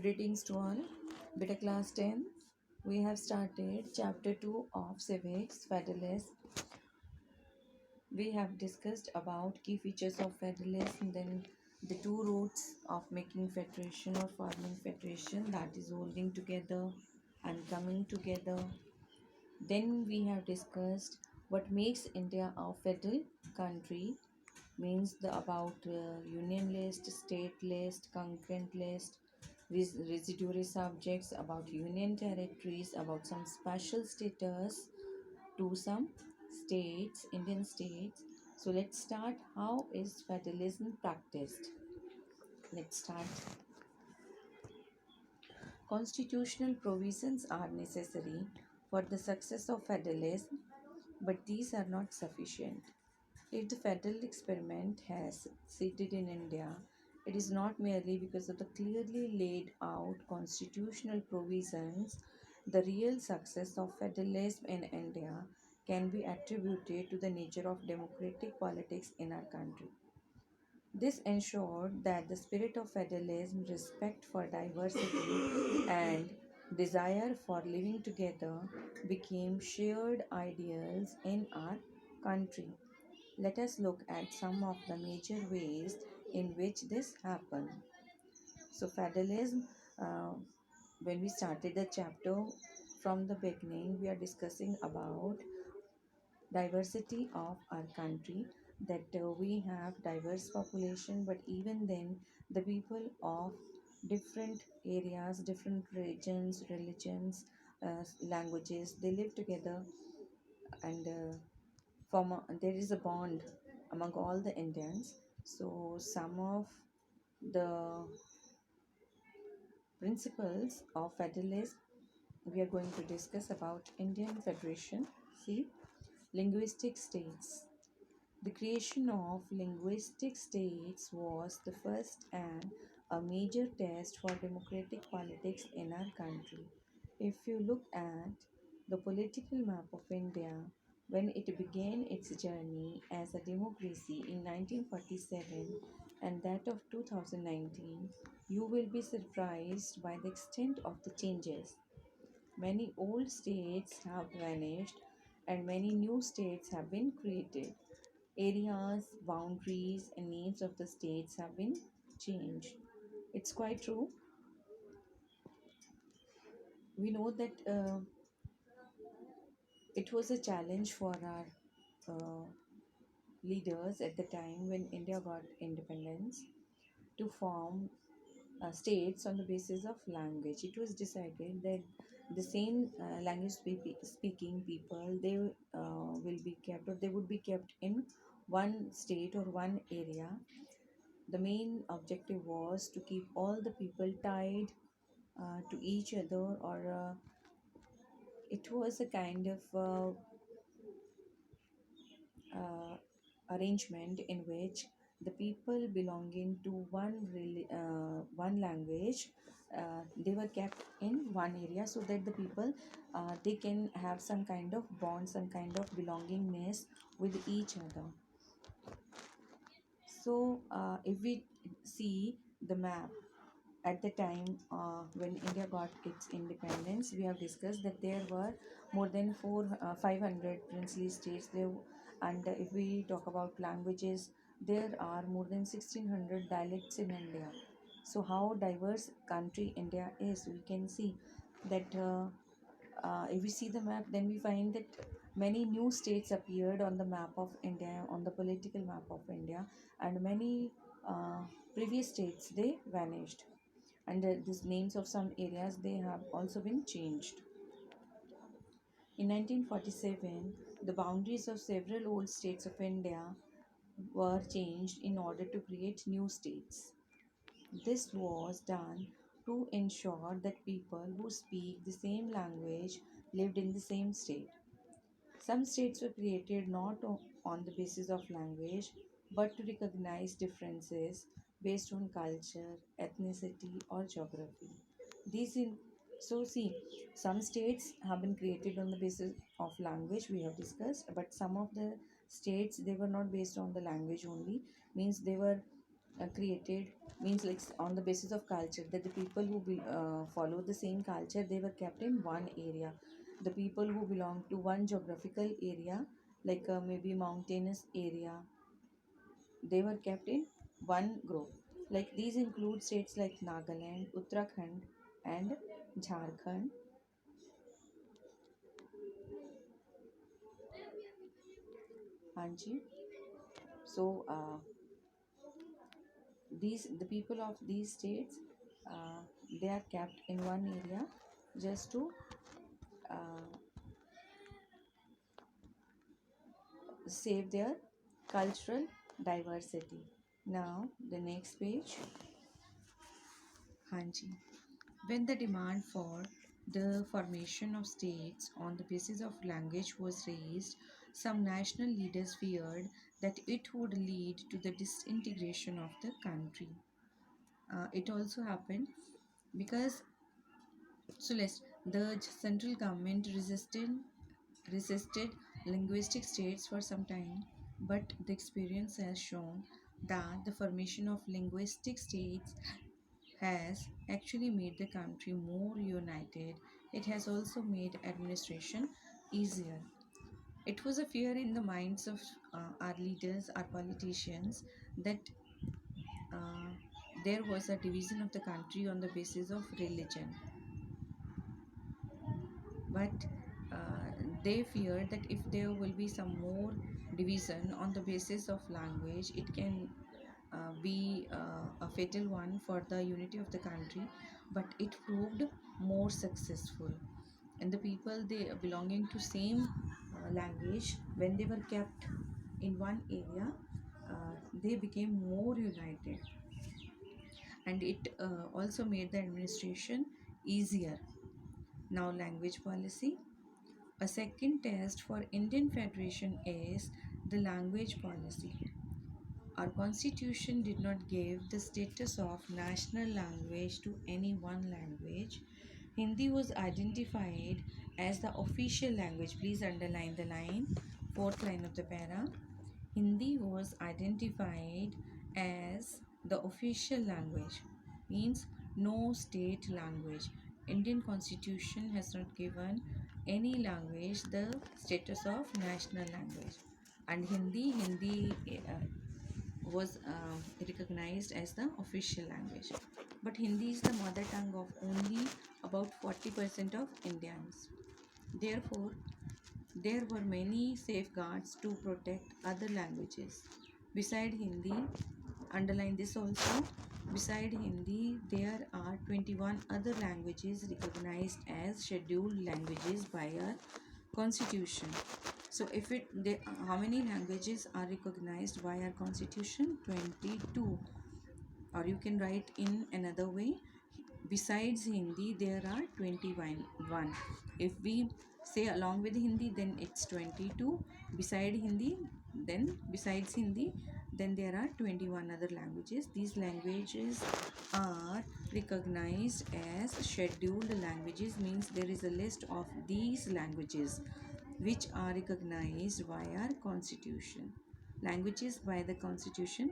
Greetings to all. Beta Class 10. We have started Chapter 2 of Civics Federalism. We have discussed about key features of federalism, then the two routes of making federation or forming federation, that is holding together and coming together. Then we have discussed what makes India a federal country, means the about union list, state list, concurrent list, residuary subjects, about union territories, about some special status to some states, Indian states. So let's start. How is federalism practiced? Let's start. Constitutional provisions are necessary for the success of federalism, but these are not sufficient. If the federal experiment has succeeded in India, it is not merely because of the clearly laid out constitutional provisions. The real success of federalism in India can be attributed to the nature of democratic politics in our country. This ensured that the spirit of federalism, respect for diversity, and desire for living together became shared ideals in our country. Let us look at some of the major ways in which this happened. So, federalism, uh, when we started the chapter from the beginning, we are discussing about diversity of our country, that we have diverse population, but even then the people of different areas, different regions, religions, languages, they live together, and there is a bond among all the Indians. So some of the principles of federalism we are going to discuss about Indian Federation. See, linguistic states. The creation of linguistic states was the first and a major test for democratic politics in our country. If you look at the political map of India, when it began its journey as a democracy in 1947 and that of 2019, you will be surprised by the extent of the changes. Many old states have vanished and many new states have been created. Areas, boundaries, and names of the states have been changed. It's quite true. We know that it was a challenge for our uh, leaders at the time when India got independence to form states on the basis of language. It was decided that the same language speaking people, they will be kept, or they would be kept in one state or one area. The main objective was to keep all the people tied to each other, or it was a kind of uh, arrangement in which the people belonging to one language, they were kept in one area, so that the people, they can have some kind of bond, some kind of belongingness with each other. So if we see the map at the time when India got its independence, we have discussed that there were more than 500 princely states there, and if we talk about languages, there are more than 1600 dialects in India. So how diverse country India is, we can see that if we see the map, then we find that many new states appeared on the map of India, on the political map of India, and many previous states, they vanished, and these names of some areas, they have also been changed. In 1947, the boundaries of several old states of India were changed in order to create new states. This was done to ensure that people who speak the same language lived in the same state. Some states were created not on the basis of language, but to recognize differences based on culture, ethnicity, or geography. These in so see, some states have been created on the basis of language, we have discussed, but some of the states, they were not based on the language only, means they were created, means like on the basis of culture, that the people who follow the same culture, they were kept in one area. The people who belong to one geographical area, like maybe mountainous area, they were kept in one group. Like these include states like Nagaland, Uttarakhand, and Jharkhand. Hanji. So these the people of these states, uh, they are kept in one area just to uh, save their cultural diversity. Now the next page. Hanji. When the demand for the formation of states on the basis of language was raised, some national leaders feared that it would lead to the disintegration of the country. It also happened because, so let's, the central government resisted linguistic states for some time, but the experience has shown that the formation of linguistic states has actually made the country more united. It has also made administration easier. It was a fear in the minds of our leaders, our politicians, that uh, there was a division of the country on the basis of religion. But they fear that if there will be some more division on the basis of language, it can be a fatal one for the unity of the country. But it proved more successful, and the people they belonging to same language, when they were kept in one area, they became more united, and it also made the administration easier. Now language policy. A second test for Indian Federation is the language policy. Our constitution did not give the status of national language to any one language. Hindi was identified as the official language. Please underline the line, fourth line of the para. Hindi was identified as the official language, means no state language. Indian constitution has not given any language the status of national language. And Hindi was recognized as the official language. But Hindi is the mother tongue of only about 40% of Indians. Therefore, there were many safeguards to protect other languages. Beside Hindi, underline this also, beside Hindi, there are 21 other languages recognized as scheduled languages by our constitution. So if it they, how many languages are recognized by our constitution? 22. Or you can write in another way, besides Hindi there are 21. If we say along with Hindi, then it's 22. Beside Hindi, then besides Hindi, then there are 21 other languages. These languages are recognized as scheduled languages, means there is a list of these languages which are recognized by our constitution. Languages by the constitution.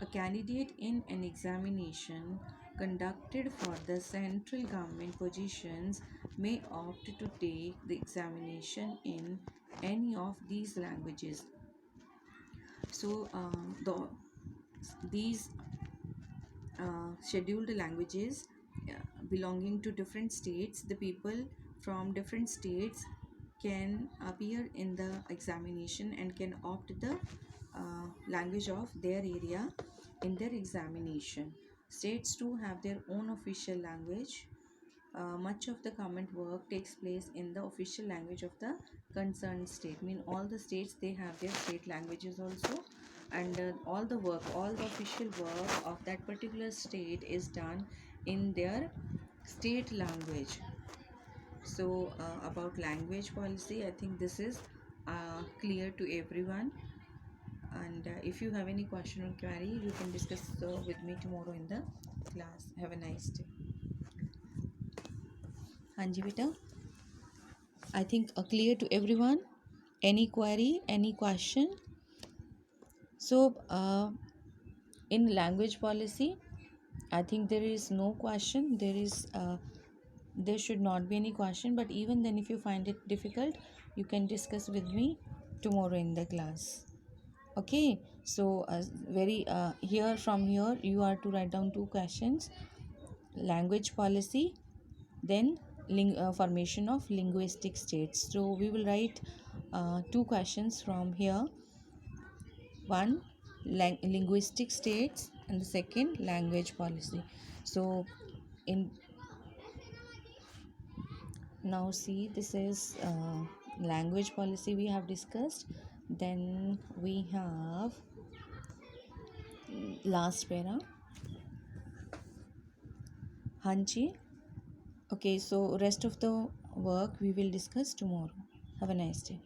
A candidate in an examination conducted for the central government positions may opt to take the examination in any of these languages. So these scheduled languages belonging to different states, the people from different states can appear in the examination and can opt the language of their area in their examination. States too have their own official language. Much of the government work takes place in the official language of the concerned state. Mean all the states they have their state languages also, and all the work, all the official work of that particular state is done in their state language. So about language policy, I think this is clear to everyone. And if you have any question or query, you can discuss with me tomorrow in the class. Have a nice day. Hanji beta, I think clear to everyone. Any query, any question? So In language policy, I think there is no question. There should not be any question, but even then, if you find it difficult, you can discuss with me tomorrow in the class. Okay, so very here, from here you are to write down two questions: language policy, then formation of linguistic states. So we will write two questions from here: one, linguistic states, and the second, language policy. So in now see, this is language policy we have discussed. Then we have last para, hanchi. Okay, so rest of the work we will discuss tomorrow. Have a nice day.